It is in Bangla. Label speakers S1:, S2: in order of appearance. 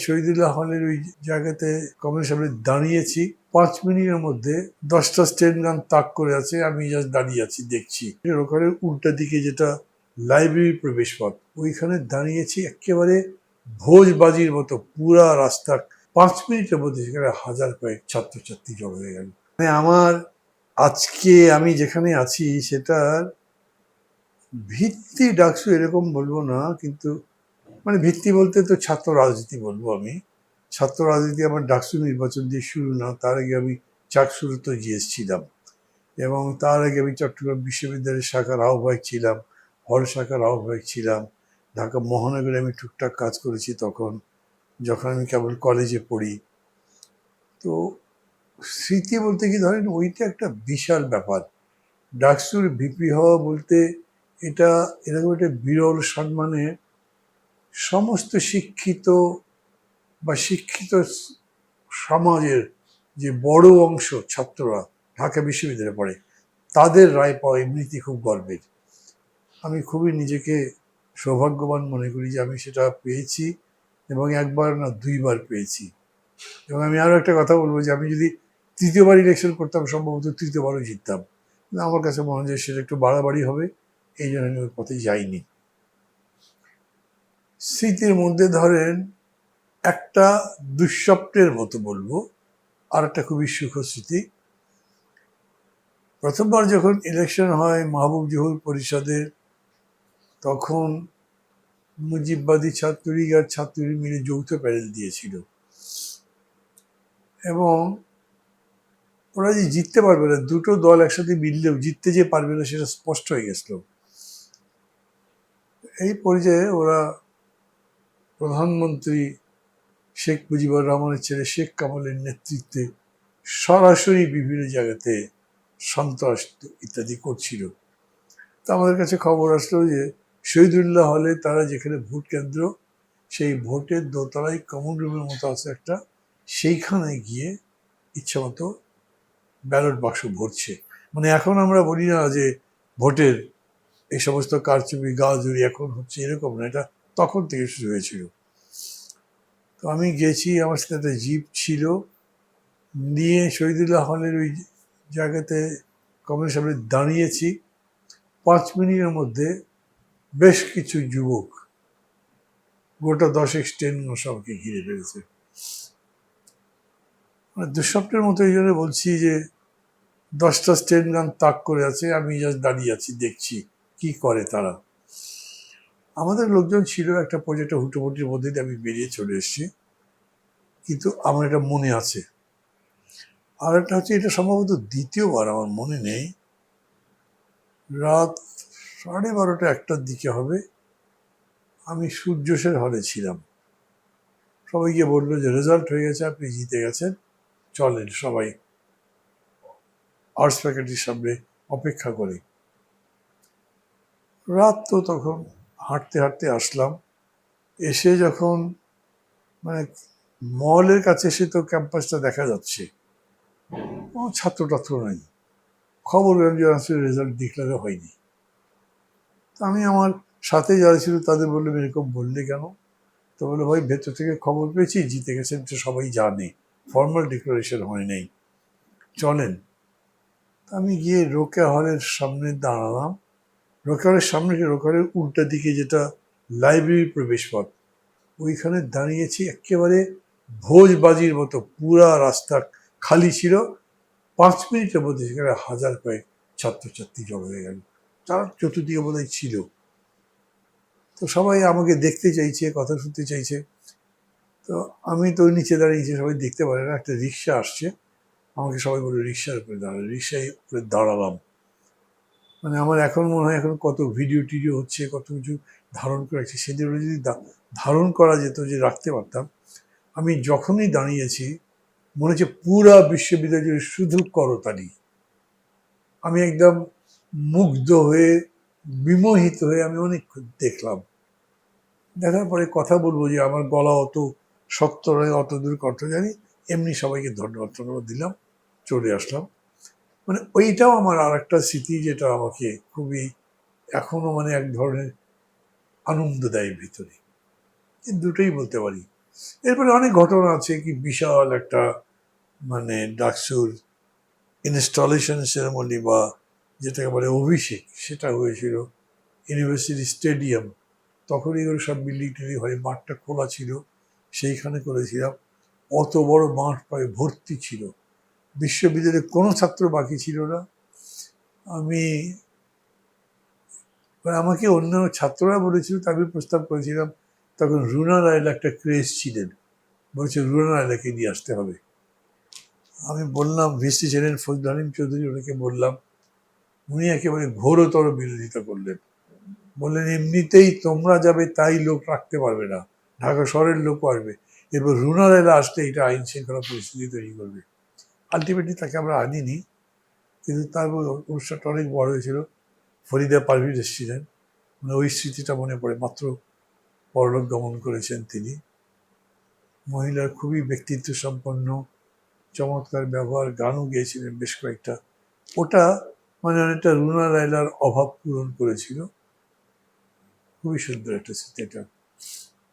S1: শহীদুল্লাহ হলের ওই জায়গাতে কমরের সামনে দাঁড়িয়েছি, 5 মিনিটের মধ্যে 10টা স্টেন গান তাক করে আছে, আমি জাস্ট দাঁড়িয়ে আছি দেখছি। ওখানে উল্টা দিকে যেটা লাইব্রেরি প্রবেশ পথ, ওইখানে দাঁড়িয়েছি, একেবারে ভোজবাজির মতো পুরা রাস্তা 5 মিনিটের মধ্যে সেখানে হাজার কয়েক ছাত্রছাত্রী জড়ো হয়ে গেল। মানে আমার আজকে আমি যেখানে আছি সেটার ভিত্তি ডাকসু এরকম বলবো না, কিন্তু মানে ভিত্তি বলতে তো ছাত্র রাজনীতি বলবো আমি। ছাত্র রাজনীতি আমার ডাকসু নির্বাচন দিয়ে শুরু না, তার আগে আমি চাকসুরত জিএস ছিলাম, এবং তার আগে আমি চট্টগ্রাম বিশ্ববিদ্যালয়ের শাখার আহ্বায়ক ছিলাম, হল শাখার আহ্বায়ক ছিলাম। ঢাকা মহানগরে আমি টুকটাক কাজ করেছি তখন, যখন আমি কেবল কলেজে পড়ি। তো স্মৃতি বলতে কি ধরেন, ওইটা একটা বিশাল ব্যাপার। ডাকসুর ভিপি হওয়া বলতে এটা এরকম একটা বিরল সম্মানে সমস্ত শিক্ষিত বা শিক্ষিত সমাজের যে বড় অংশ ছাত্ররা ঢাকা বিশ্ববিদ্যালয়ে পড়ে, তাদের রায় পাওয়া এমনিতেই খুব গর্বের। আমি খুবই নিজেকে সৌভাগ্যবান মনে করি যে আমি সেটা পেয়েছি, এবং একবার না 2বার পেয়েছি। এবং আমি আরও একটা কথা বলবো যে আমি যদি 3য়বার ইলেকশন করতাম সম্ভবত 3য়বারও জিততাম। আমার কাছে মনে হয় যে সেটা একটু বাড়াবাড়ি হবে, এই জন্য আমি ওই পথে যাইনি। স্মৃতির মধ্যে ধরেন একটা দুঃস্বপ্নের মতো বলবো, আর একটা খুবই সুখ স্মৃতি। প্রথমবার যখন ইলেকশন হয় মাহবুব জহুর পরিষদের, তখন মুজিববাদী ছাত্রলীগ আর ছাত্রলীগ মিলে যৌথ প্যানেল দিয়েছিল, এবং ওরা যে জিততে পারবে না, দুটো দল একসাথে মিললেও জিততে যে পারবে না সেটা স্পষ্ট হয়ে গেছিল। এই পর্যায়ে ওরা প্রধানমন্ত্রী শেখ মুজিবুর রহমানের ছেলে শেখ কামালের নেতৃত্বে সরাসরি বিভিন্ন জায়গাতে সন্ত্রাস ইত্যাদি করছিল। তা আমাদের কাছে খবর আসলো যে শহীদুল্লাহ হলে তারা যেখানে ভোট কেন্দ্র, সেই ভোটের দোতলায় কমন রুমের মতো আছে একটা, সেইখানে গিয়ে ইচ্ছা মতো ব্যালট বাক্স ভরছে। মানে এখন আমরা বলি না যে ভোটের এই সমস্ত কারচুপি গাজুরি এখন হচ্ছে, এরকম না, এটা তখন থেকে শুরু হয়েছিল। তো আমি গেছি, আমার সাথে একটা জিপ ছিল, নিয়ে শহীদুল্লাহ হলের ওই জায়গাতে কমরের সামনে দাঁড়িয়েছি, 5 মিনিটের মধ্যে বেশ কিছু যুবক গোটা 10 স্টেন সবকে ঘিরে ফেলেছে। মানে দুঃস্বপ্নের মতো এই জন্য বলছি যে 10টা স্টেন গান তাক করে আছে, আমি জাস্ট দাঁড়িয়ে আছি দেখছি কি করে তারা। আমাদের লোকজন ছিল, একটা পর্যায়ে হুটোপুটির মধ্যে দিয়ে আমি বেরিয়ে চলে এসেছি, কিন্তু আমার এটা মনে আছে। আর একটা হচ্ছে, এটা সম্ভবত 2য়বার, আমার মনে নেই, রাত 12:30 1টার দিকে হবে, আমি সূর্য সেন হলে ছিলাম। সবাইকে বললো যে রেজাল্ট হয়ে গেছে, আপনি জিতে গেছেন, চলেন সবাই আর্টস ফ্যাকাল্টির সামনে অপেক্ষা করে। রাত তো তখন, হাঁটতে হাঁটতে আসলাম, এসে যখন মানে মলের কাছে এসে তো ক্যাম্পাসটা দেখা যাচ্ছে, কোনো ছাত্র টাত্র নাই, খবর রেজাল্ট ডিক্লেয়ার হয়নি। আমি আমার সাথে যারা ছিল তাদের বললাম, এরকম বললে কেন? তো বললো, ভাই ভেতর থেকে খবর পেয়েছি জিতে গেছেন, তো সবাই জানে, ফর্মাল ডিক্লারেশন হয় নাই, চলেন। আমি গিয়ে রোকেয়া হলের সামনে দাঁড়ালাম। রোকেয়া হলের সামনে, রোকেয়া হলের উল্টা দিকে যেটা লাইব্রেরি প্রবেশ পথ, ওইখানে দাঁড়িয়েছি, একেবারে ভোজবাজির মতো পুরা রাস্তা খালি ছিল। 5 মিনিটের মধ্যে সেখানে হাজার কয়েক ছাত্রছাত্রী জড়ো হয়ে গেল, তারা চতুর্দিকে বোধহয় ছিল। তো সবাই আমাকে দেখতে চাইছে, কথা শুনতে চাইছে। তো আমি তো নিচে দাঁড়িয়েছি, সবাই দেখতে পারে না, একটা রিক্সা আসছে, আমাকে সবাই বলে রিক্সার উপরে দাঁড়ালো, রিক্সায় উপরে দাঁড়ালাম। মানে আমার এখন মনে হয় এখন কত ভিডিও টিডিও হচ্ছে, কত কিছু ধারণ করে রাখছে, সেদিন যদি ধারণ করা যেত, যে রাখতে পারতাম। আমি যখনই দাঁড়িয়েছি মনে হচ্ছে পুরা বিশ্ববিদ্যালয় জুড়ে শুধু করতালি। আমি একদম মুগ্ধ হয়ে, বিমোহিত হয়ে আমি অনেক দেখলাম। দেখার পরে কথা বলবো যে আমার গলা অত শক্ত নয়, অত দূর কণ্ঠ জানি, এমনি সবাইকে ধন্যবাদ দিলাম, চলে আসলাম। মানে ওইটাও আমার আর একটা স্মৃতি, যেটা আমাকে খুবই এখনো মানে এক ধরনের আনন্দ দেয় ভিতরে। দুটোই বলতে পারি। এরপরে অনেক ঘটনা আছে, কি বিশাল একটা মানে ডাকসুর ইনস্টলেশন সেরেমনি বা যেটাকে বলে অভিষেক, সেটা হয়েছিল ইউনিভার্সিটি স্টেডিয়াম। তখন এগুলো সব বিল্ডিং টিল্ডিং হয়ে মাঠটা খোলা ছিল, সেইখানে করেছিলাম। অত বড় মাঠ প্রায় ভর্তি ছিল, বিশ্ববিদ্যালয়ে কোনো ছাত্র বাকি ছিল না। আমি আমাকে অন্য ছাত্ররা বলেছিল, আমি প্রস্তাব করেছিলাম। তখন রুনা লায়লা একটা ক্রেজ ছিলেন, বলছে রুনা লায়লাকে নিয়ে আসতে হবে। আমি বললাম, ভিসি ছিলেন ফজল আলিম চৌধুরী, ওনাকে বললাম। উনি একেবারে ঘোরতর বিরোধিতা করলেন, বললেন এমনিতেই তোমরা যাবে তাই লোক রাখতে পারবে না, ঢাকা শহরের লোক আসবে, এরপর রুনা লায়লা আসলে এটা আইন শৃঙ্খলা পরিস্থিতি তৈরি করবে। আলটিমেটলি তাকে আমরা আনিনি, কিন্তু তারপর অনুষ্ঠানটা অনেক বড় হয়েছিল। ফরিদা পারভিন এসেছিলেন, মানে ওই স্মৃতিটা মনে পড়ে। মাত্র পরলোক গমন করেছেন তিনি। মহিলার খুবই ব্যক্তিত্ব সম্পন্ন, চমৎকার ব্যবহার, গানও গেয়েছিলেন বেশ কয়েকটা। ওটা মানে অনেকটা রুনা লায়লার অভাব পূরণ করেছিল। খুবই সুন্দর একটা স্মৃতি এটা।